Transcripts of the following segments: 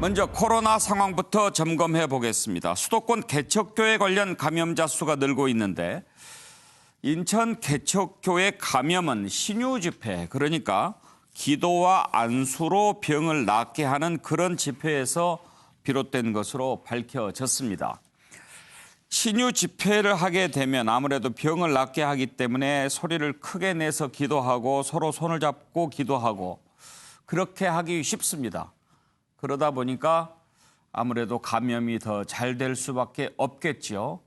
먼저 코로나 상황부터 점검해 보겠습니다. 수도권 개척교회 관련 감염자 수가 늘고 있는데 인천 개척교회 감염은 신유 집회, 그러니까 기도와 안수로 병을 낫게 하는 그런 집회에서 비롯된 것으로 밝혀졌습니다. 신유 집회를 하게 되면 아무래도 병을 낫게 하기 때문에 소리를 크게 내서 기도하고 서로 손을 잡고 기도하고 그렇게 하기 쉽습니다. 그러다 보니까 아무래도 감염이 더 잘 될 수밖에 없겠죠.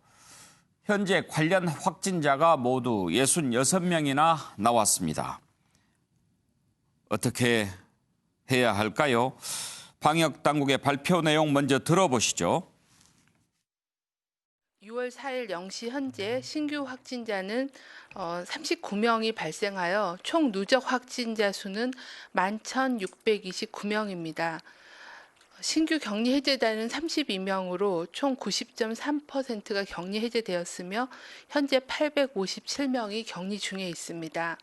현재 관련 확진자가 모두 66명이나 나왔습니다. 어떻게 해야 할까요? 방역당국의 발표 내용 먼저 들어보시죠. 6월 4일 0시 현재 신규 확진자는 39명이 발생하여 총 누적 확진자 수는 11,629명입니다. 신규 격리 해제자는 32명으로 총 90.3%가 격리 해제되었으며 현재 857명이 격리 중에 있습니다.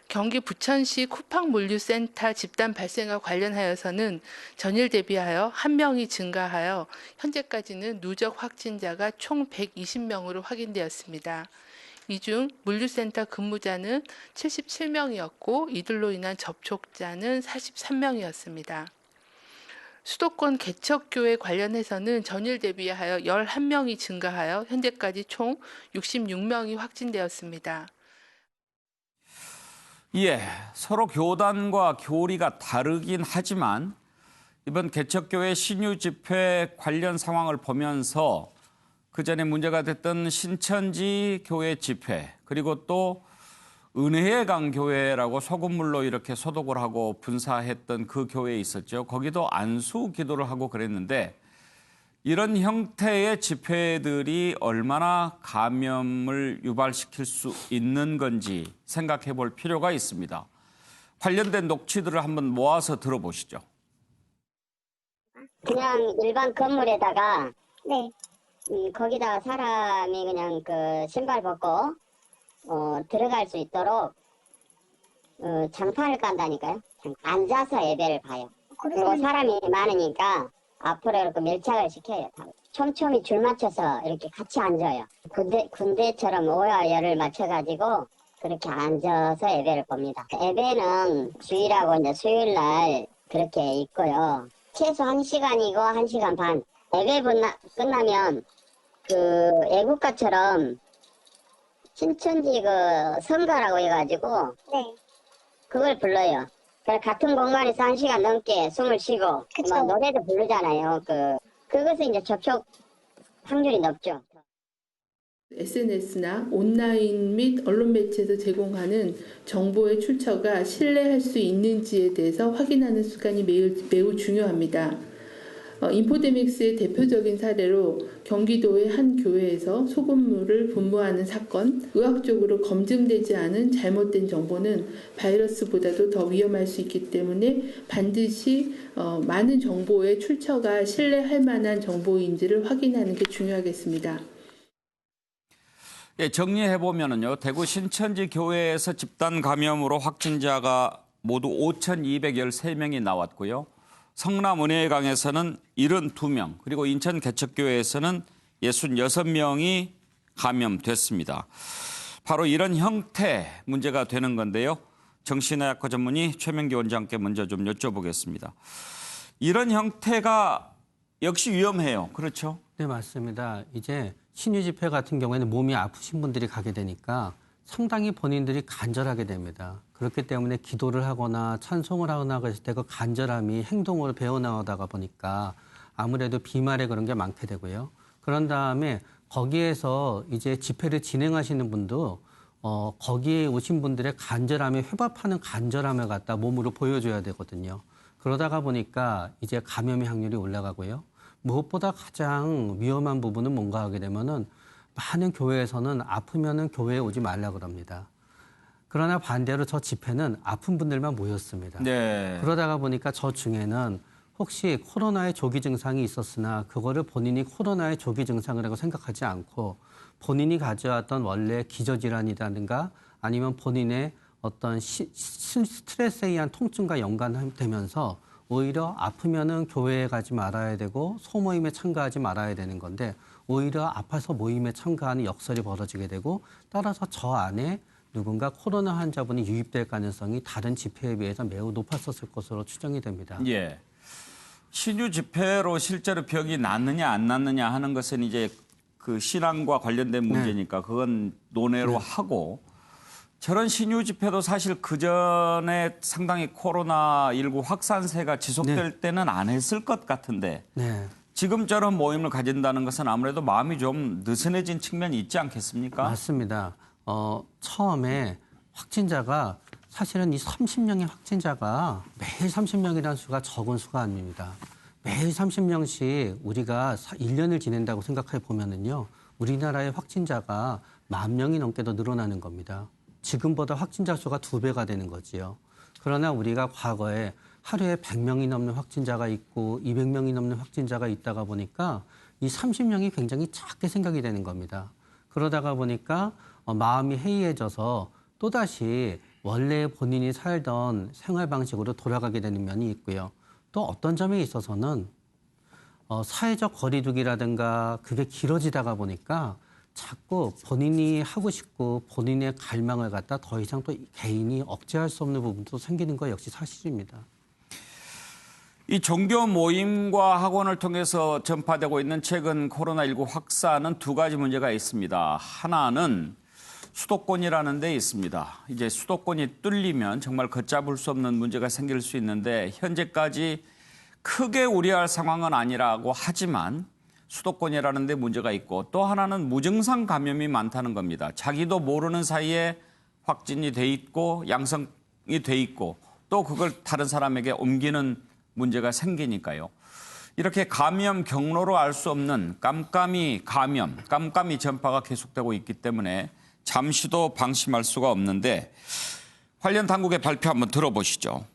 경기 부천시 쿠팡물류센터 집단 발생과 관련하여서는 전일 대비하여 1명이 증가하여 현재까지는 누적 확진자가 총 120명으로 확인되었습니다. 이 중 물류센터 근무자는 77명이었고 이들로 인한 접촉자는 43명이었습니다. 수도권 개척교회 관련해서는 전일 대비하여 11명이 증가하여 현재까지 총 66명이 확진되었습니다. 예, 서로 교단과 교리가 다르긴 하지만 이번 개척교회 신유 집회 관련 상황을 보면서 그전에 문제가 됐던 신천지 교회 집회, 그리고 또 은혜의 강 교회라고 소금물로 이렇게 소독을 하고 분사했던 그 교회에 있었죠. 거기도 안수 기도를 하고 그랬는데 이런 형태의 집회들이 얼마나 감염을 유발시킬 수 있는 건지 생각해 볼 필요가 있습니다. 관련된 녹취들을 한번 모아서 들어보시죠. 그냥 일반 건물에다가 거기다가 사람이 그냥 그 신발 벗고 들어갈 수 있도록 장판을 깐다니까요. 앉아서 예배를 봐요. 그리고 사람이 많으니까 앞으로 이렇게 밀착을 시켜요. 촘촘히 줄 맞춰서 이렇게 같이 앉아요. 군대처럼 오야열을 맞춰가지고 그렇게 앉아서 예배를 봅니다. 예배는 주일하고 이제 수요일날 그렇게 있고요. 최소 1시간이고 1시간 반. 예배 끝나면 그 애국가처럼 신천지 그 성가라고 해가지고 그걸 불러요. 같은 공간에서 1시간 넘게 숨을 쉬고 막 노래도 부르잖아요. 그것은 이제 접촉 확률이 높죠. SNS나 온라인 및 언론 매체에서 제공하는 정보의 출처가 신뢰할 수 있는지에 대해서 확인하는 습관이 매우 중요합니다. 인포데믹스의 대표적인 사례로 경기도의 한 교회에서 소금물을 분무하는 사건, 의학적으로 검증되지 않은 잘못된 정보는 바이러스보다도 더 위험할 수 있기 때문에 반드시 많은 정보의 출처가 신뢰할 만한 정보인지를 확인하는 게 중요하겠습니다. 예, 정리해보면요. 대구 신천지 교회에서 집단 감염으로 확진자가 모두 5,213명이 나왔고요. 성남 은혜의 강에서는 72명, 그리고 인천 개척교회에서는 66명이 감염됐습니다. 바로 이런 형태 문제가 되는 건데요. 정신의학과 전문의 최명기 원장께 먼저 좀 여쭤보겠습니다. 이런 형태가 역시 위험해요. 그렇죠? 네, 맞습니다. 이제 신유 집회 같은 경우에는 몸이 아프신 분들이 가게 되니까 상당히 본인들이 간절하게 됩니다. 그렇기 때문에 기도를 하거나 찬송을 하거나 그랬을 때 그 간절함이 행동으로 배어나오다가 보니까 아무래도 비말에 그런 게 많게 되고요. 그런 다음에 거기에서 이제 집회를 진행하시는 분도 거기에 오신 분들의 간절함에 회복하는 간절함을 갖다 몸으로 보여줘야 되거든요. 그러다가 보니까 이제 감염의 확률이 올라가고요. 무엇보다 가장 위험한 부분은 뭔가 하게 되면은 많은 교회에서는 아프면은 교회에 오지 말라 그럽니다. 그러나 반대로 저 집회는 아픈 분들만 모였습니다. 네. 그러다가 보니까 저 중에는 혹시 코로나의 조기 증상이 있었으나 그거를 본인이 코로나의 조기 증상이라고 생각하지 않고 본인이 가져왔던 원래 기저질환이라든가 아니면 본인의 어떤 스트레스에 의한 통증과 연관되면서 오히려 아프면은 교회에 가지 말아야 되고 소모임에 참가하지 말아야 되는 건데 오히려 아파서 모임에 참가하는 역설이 벌어지게 되고 따라서 저 안에 누군가 코로나 환자분이 유입될 가능성이 다른 집회에 비해서 매우 높았었을 것으로 추정이 됩니다. 예. 신유 집회로 실제로 병이 낫느냐 안 낫느냐 하는 것은 이제 그 신앙과 관련된 문제니까 그건 논외로 하고 저런 신유 집회도 사실 그 전에 상당히 코로나19 확산세가 지속될 때는 안 했을 것 같은데 네. 지금처럼 모임을 가진다는 것은 아무래도 마음이 좀 느슨해진 측면이 있지 않겠습니까? 맞습니다. 처음에 확진자가 사실은 이 30명의 확진자가 매일 30명이라는 수가 적은 수가 아닙니다. 매일 30명씩 우리가 1년을 지낸다고 생각해 보면은요, 우리나라의 확진자가 10,000명이 넘게 더 늘어나는 겁니다. 지금보다 확진자 수가 2배가 되는 거지요. 그러나 우리가 과거에 하루에 100명이 넘는 확진자가 있고 200명이 넘는 확진자가 있다가 보니까 이 30명이 굉장히 작게 생각이 되는 겁니다. 그러다가 보니까 마음이 해이해져서 또다시 원래 본인이 살던 생활 방식으로 돌아가게 되는 면이 있고요. 또 어떤 점에 있어서는 사회적 거리두기라든가 그게 길어지다가 보니까 자꾸 본인이 하고 싶고 본인의 갈망을 갖다 더 이상 또 개인이 억제할 수 없는 부분도 생기는 거 역시 사실입니다. 이 종교 모임과 학원을 통해서 전파되고 있는 최근 코로나19 확산은 두 가지 문제가 있습니다. 하나는 수도권이라는 데 있습니다. 이제 수도권이 뚫리면 정말 걷잡을 수 없는 문제가 생길 수 있는데 현재까지 크게 우려할 상황은 아니라고 하지만 수도권이라는 데 문제가 있고 또 하나는 무증상 감염이 많다는 겁니다. 자기도 모르는 사이에 확진이 돼 있고 양성이 돼 있고 또 그걸 다른 사람에게 옮기는 문제가 생기니까요. 이렇게 감염 경로로 알 수 없는 깜깜이 감염, 깜깜이 전파가 계속되고 있기 때문에 잠시도 방심할 수가 없는데 관련 당국의 발표 한번 들어보시죠.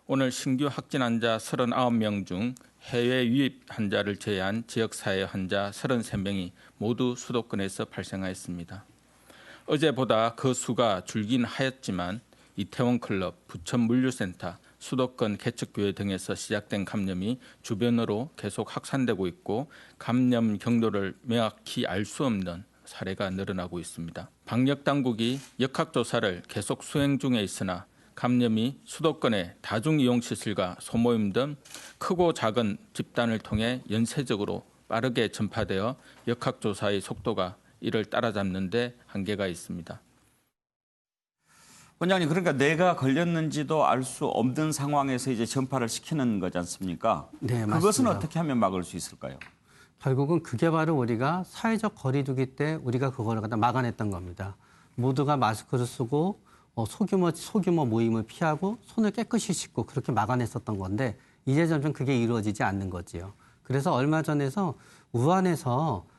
오늘 신규 확진 환자 39명 중 해외 유입 환자를 제외한 지역사회 환자 33명이 모두 수도권에서 발생하였습니다. 어제보다 그 수가 줄긴 하였지만 이태원 클럽, 부천 물류센터, 수도권 개척교회 등에서 시작된 감염이 주변으로 계속 확산되고 있고 감염 경로를 명확히 알 수 없는 사례가 늘어나고 있습니다. 방역당국이 역학조사를 계속 수행 중에 있으나 감염이 수도권의 다중이용시설과 소모임 등 크고 작은 집단을 통해 연쇄적으로 빠르게 전파되어 역학조사의 속도가 이를 따라잡는 데 한계가 있습니다. 원장님, 그러니까 내가 걸렸는지도 알 수 없는 상황에서 이제 전파를 시키는 거지 않습니까? 네, 맞습니다. 그것은 어떻게 하면 막을 수 있을까요? 결국은 그게 바로 우리가 사회적 거리두기 때 우리가 그걸 갖다 막아냈던 겁니다. 모두가 마스크를 쓰고 소규모 모임을 피하고 손을 깨끗이 씻고 그렇게 막아냈었던 건데 이제 점점 그게 이루어지지 않는 거지요. 그래서 얼마 전에서 우한에서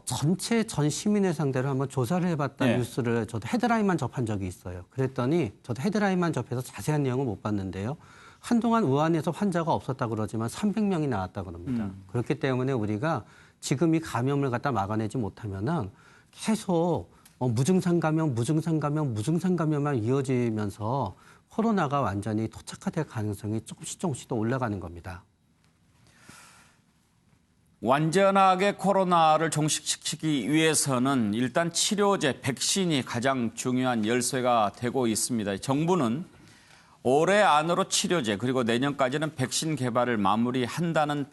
전체 전 시민을 상대로 한번 조사를 해봤다는 뉴스를 저도 헤드라인만 접한 적이 있어요. 그랬더니 저도 헤드라인만 접해서 자세한 내용을 못 봤는데요. 한동안 우한에서 환자가 없었다고 그러지만 300명이 나왔다고 합니다. 그렇기 때문에 우리가 지금 이 감염을 갖다 막아내지 못하면은 계속 무증상 감염만 이어지면서 코로나가 완전히 토착화될 가능성이 조금씩 더 올라가는 겁니다. 완전하게 코로나를 종식시키기 위해서는 일단 치료제, 백신이 가장 중요한 열쇠가 되고 있습니다. 정부는 올해 안으로 치료제 그리고 내년까지는 백신 개발을 마무리한다는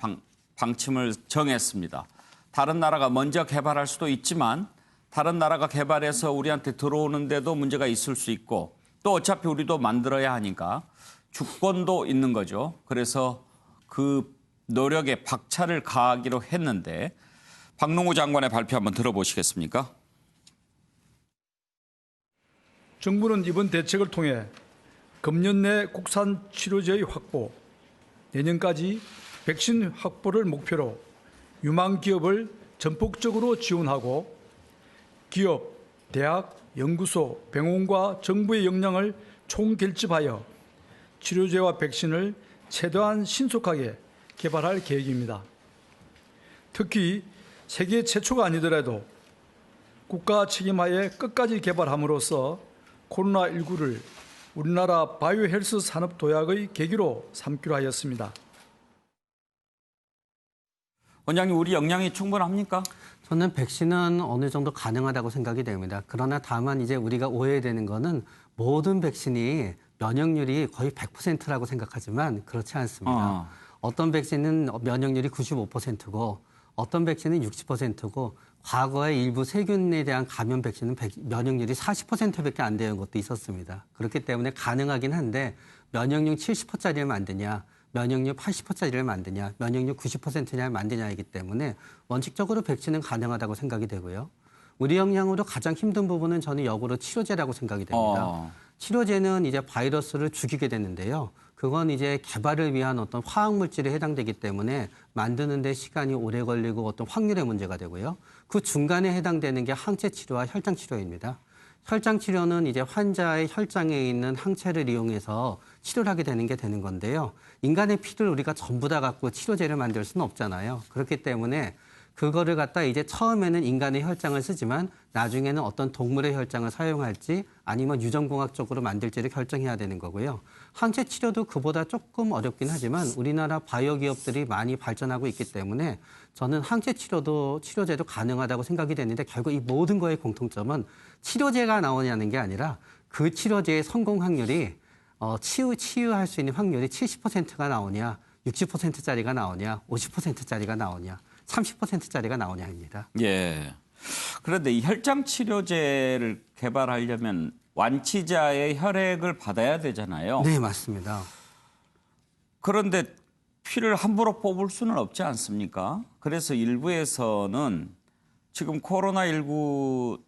방침을 정했습니다. 다른 나라가 먼저 개발할 수도 있지만 다른 나라가 개발해서 우리한테 들어오는데도 문제가 있을 수 있고 또 어차피 우리도 만들어야 하니까 주권도 있는 거죠. 그래서 그 노력에 박차를 가하기로 했는데 박능우 장관의 발표 한번 들어보시겠습니까? 정부는 이번 대책을 통해 금년 내 국산 치료제의 확보, 내년까지 백신 확보를 목표로 유망 기업을 전폭적으로 지원하고 기업, 대학, 연구소, 병원과 정부의 역량을 총결집하여 치료제와 백신을 최대한 신속하게 개발할 계획입니다. 특히 세계 최초가 아니더라도 국가 책임하에 끝까지 개발함으로써 코로나19를 우리나라 바이오헬스 산업 도약의 계기로 삼기로 하였습니다. 원장님, 우리 역량이 충분합니까? 저는 백신은 어느 정도 가능하다고 생각이 됩니다. 그러나 다만 이제 우리가 오해되는 거는 모든 백신이 면역률이 거의 100%라고 생각하지만 그렇지 않습니다. 어떤 백신은 면역률이 95%고 어떤 백신은 60%고 과거에 일부 세균에 대한 감염 백신은 면역률이 40%밖에 안 되는 것도 있었습니다. 그렇기 때문에 가능하긴 한데 면역률 70%짜리를 만드냐, 면역률 80%짜리를 만드냐, 면역률 90%냐를 만드냐이기 때문에 원칙적으로 백신은 가능하다고 생각이 되고요. 우리 역량으로 가장 힘든 부분은 저는 역으로 치료제라고 생각이 됩니다. 치료제는 이제 바이러스를 죽이게 되는데요. 그건 이제 개발을 위한 어떤 화학 물질에 해당되기 때문에 만드는 데 시간이 오래 걸리고 어떤 확률의 문제가 되고요. 그 중간에 해당되는 게 항체 치료와 혈장 치료입니다. 혈장 치료는 이제 환자의 혈장에 있는 항체를 이용해서 치료를 하게 되는 건데요. 인간의 피를 우리가 전부 다 갖고 치료제를 만들 수는 없잖아요. 그렇기 때문에 그거를 갖다 이제 처음에는 인간의 혈장을 쓰지만 나중에는 어떤 동물의 혈장을 사용할지 아니면 유전공학적으로 만들지를 결정해야 되는 거고요. 항체 치료도 그보다 조금 어렵긴 하지만 우리나라 바이오 기업들이 많이 발전하고 있기 때문에 저는 항체 치료제도 가능하다고 생각이 되는데 결국 이 모든 거의 공통점은 치료제가 나오냐는 게 아니라 그 치료제의 성공 확률이 치유할 수 있는 확률이 70%가 나오냐, 60%짜리가 나오냐, 50%짜리가 나오냐, 30%짜리가 나오냐입니다. 예. 그런데 이 혈장 치료제를 개발하려면 완치자의 혈액을 받아야 되잖아요. 네, 맞습니다. 그런데 피를 함부로 뽑을 수는 없지 않습니까? 그래서 일부에서는 지금 코로나19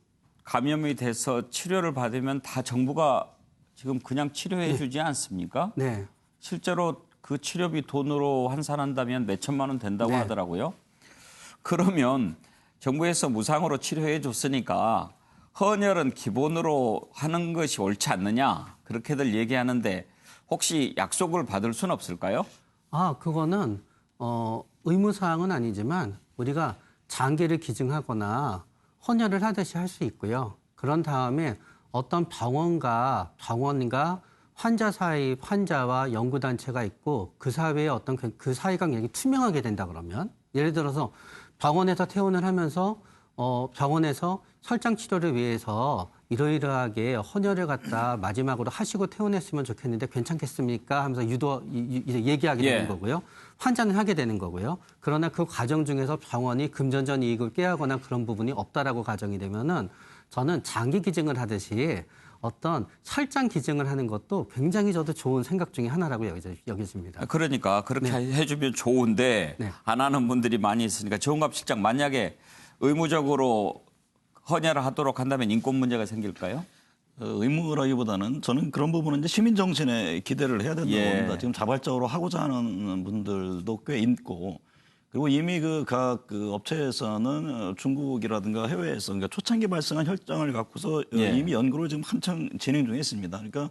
감염이 돼서 치료를 받으면 다 정부가 지금 그냥 치료해 주지 않습니까? 네. 실제로 그 치료비 돈으로 환산한다면 몇 천만 원 된다고 네. 하더라고요. 그러면 정부에서 무상으로 치료해 줬으니까 헌혈은 기본으로 하는 것이 옳지 않느냐 그렇게들 얘기하는데 혹시 약속을 받을 수는 없을까요? 그거는 의무사항은 아니지만 우리가 장기를 기증하거나 헌혈을 하듯이 할 수 있고요. 그런 다음에 어떤 병원과 환자와 연구단체가 있고 그 사회의 어떤 그 사회관계가 투명하게 된다 그러면 예를 들어서 병원에서 퇴원을 하면서 병원에서 혈장 치료를 위해서 이러이러하게 헌혈을 갖다 마지막으로 하시고 퇴원했으면 좋겠는데 괜찮겠습니까? 하면서 얘기하게 되는 거고요. 환자는 하게 되는 거고요. 그러나 그 과정 중에서 병원이 금전적 이익을 꾀하거나 그런 부분이 없다라고 가정이 되면은 저는 장기 기증을 하듯이 어떤 혈장 기증을 하는 것도 굉장히 저도 좋은 생각 중에 하나라고 여겨집니다. 그러니까 그렇게 해주면 좋은데 안 하는 분들이 많이 있으니까 정갑 실장 만약에 의무적으로 헌혈을 하도록 한다면 인권 문제가 생길까요? 의무라기보다는 저는 그런 부분은 이제 시민 정신에 기대를 해야 된다고 봅니다. 지금 자발적으로 하고자 하는 분들도 꽤 있고 그리고 이미 각 업체에서는 중국이라든가 해외에서 그러니까 초창기 발생한 혈장을 갖고서 이미 연구를 지금 한창 진행 중에 있습니다. 그러니까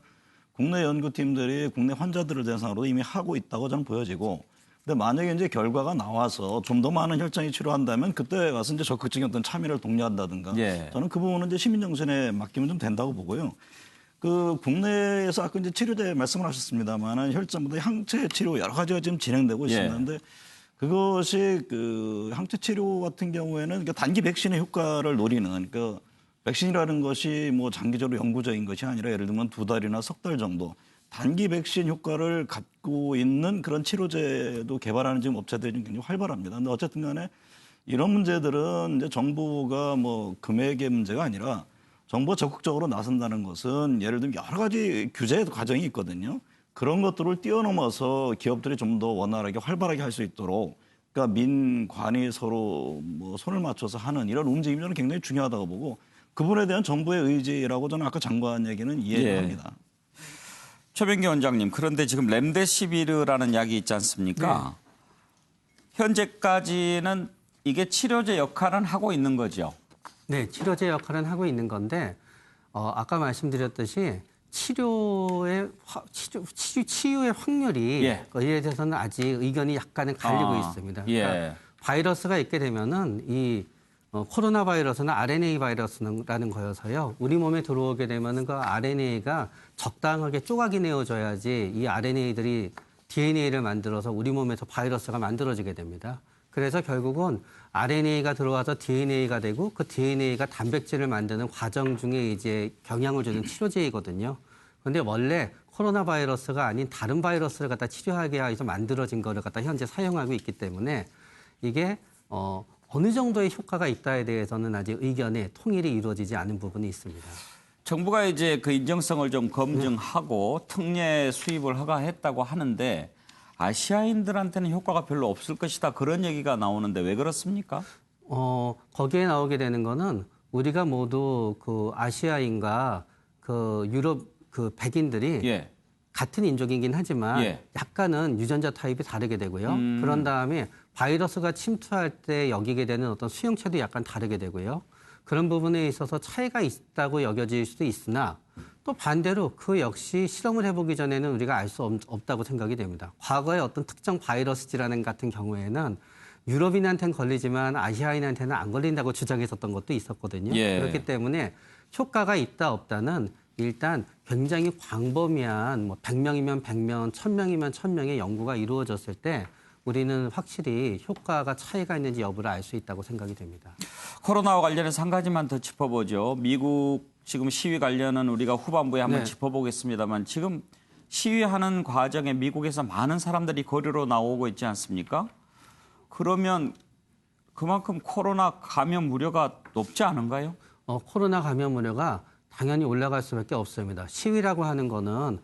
국내 연구팀들이 국내 환자들을 대상으로 이미 하고 있다고 저는 보여지고 근데 만약에 이제 결과가 나와서 좀 더 많은 혈장이 치료한다면 그때 가서 이제 적극적인 어떤 참여를 독려한다든가 저는 그 부분은 이제 시민 정신에 맡기면 좀 된다고 보고요. 국내에서 아까 이제 치료제 말씀을 하셨습니다만은 혈장보다 항체 치료 여러 가지가 지금 진행되고 있습니다. 그런데 그것이 항체 치료 같은 경우에는 그러니까 단기 백신의 효과를 노리는 그러니까 백신이라는 것이 뭐 장기적으로 영구적인 것이 아니라 예를 들면 2달이나 석 달 정도 단기 백신 효과를 갖고 있는 그런 치료제도 개발하는 지금 업체들이 굉장히 활발합니다. 근데 어쨌든 간에 이런 문제들은 이제 정부가 뭐 금액의 문제가 아니라 정부가 적극적으로 나선다는 것은 예를 들면 여러 가지 규제 과정이 있거든요. 그런 것들을 뛰어넘어서 기업들이 좀 더 원활하게 활발하게 할 수 있도록 그러니까 민관이 서로 뭐 손을 맞춰서 하는 이런 움직임이 저는 굉장히 중요하다고 보고 그분에 대한 정부의 의지라고 저는 아까 장관 얘기는 이해합니다. 최병기 원장님, 그런데 지금 렘데시비르라는 약이 있지 않습니까? 현재까지는 이게 치료제 역할은 하고 있는 거죠? 네, 치료제 역할은 하고 있는 건데 아까 말씀드렸듯이 치유의 확률이 이에 대해서는 아직 의견이 약간은 갈리고 있습니다. 그러니까 바이러스가 있게 되면은 이 코로나 바이러스는 RNA 바이러스라는 거여서요. 우리 몸에 들어오게 되면은 그 RNA가 적당하게 쪼각이 내어져야지 이 RNA들이 DNA를 만들어서 우리 몸에서 바이러스가 만들어지게 됩니다. 그래서 결국은 RNA가 들어와서 DNA가 되고 그 DNA가 단백질을 만드는 과정 중에 이제 영향을 주는 치료제이거든요. 그런데 원래 코로나 바이러스가 아닌 다른 바이러스를 갖다 치료하게 해서 만들어진 거를 갖다 현재 사용하고 있기 때문에 이게 어느 정도의 효과가 있다에 대해서는 아직 의견의 통일이 이루어지지 않은 부분이 있습니다. 정부가 이제 그 인정성을 좀 검증하고 특례 수입을 허가했다고 하는데 아시아인들한테는 효과가 별로 없을 것이다. 그런 얘기가 나오는데 왜 그렇습니까? 거기에 나오게 되는 거는 우리가 모두 그 아시아인과 그 유럽 그 백인들이 예. 같은 인종이긴 하지만 예. 약간은 유전자 타입이 다르게 되고요. 그런 다음에 바이러스가 침투할 때 여기게 되는 어떤 수용체도 약간 다르게 되고요. 그런 부분에 있어서 차이가 있다고 여겨질 수도 있으나 또 반대로 그 역시 실험을 해보기 전에는 우리가 알 수 없다고 생각이 됩니다. 과거에 어떤 특정 바이러스 질환 같은 경우에는 유럽인한테는 걸리지만 아시아인한테는 안 걸린다고 주장했었던 것도 있었거든요. 예. 그렇기 때문에 효과가 있다 없다는 일단 굉장히 광범위한 100명이면 100명, 1000명이면 1000명의 연구가 이루어졌을 때 우리는 확실히 효과가 차이가 있는지 여부를 알 수 있다고 생각이 됩니다. 코로나와 관련해서 한 가지만 더 짚어보죠. 미국 지금 시위 관련은 우리가 후반부에 한번 네. 짚어보겠습니다만 지금 시위하는 과정에 미국에서 많은 사람들이 거리로 나오고 있지 않습니까? 그러면 그만큼 코로나 감염 우려가 높지 않은가요? 코로나 감염 우려가 당연히 올라갈 수밖에 없습니다. 시위라고 하는 거는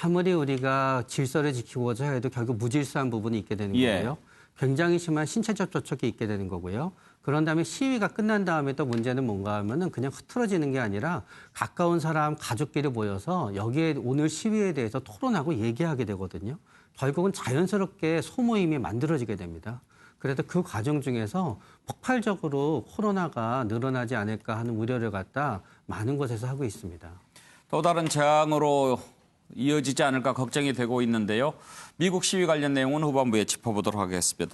아무리 우리가 질서를 지키고자 해도 결국 무질서한 부분이 있게 되는 예. 거고요. 굉장히 심한 신체적 접촉이 있게 되는 거고요. 그런 다음에 시위가 끝난 다음에 또 문제는 뭔가 하면은 그냥 흐트러지는 게 아니라 가까운 사람, 가족끼리 모여서 여기에 오늘 시위에 대해서 토론하고 얘기하게 되거든요. 결국은 자연스럽게 소모임이 만들어지게 됩니다. 그래서 그 과정 중에서 폭발적으로 코로나가 늘어나지 않을까 하는 우려를 갖다 많은 곳에서 하고 있습니다. 또 다른 재앙으로 이어지지 않을까 걱정이 되고 있는데요. 미국 시위 관련 내용은 후반부에 짚어보도록 하겠습니다.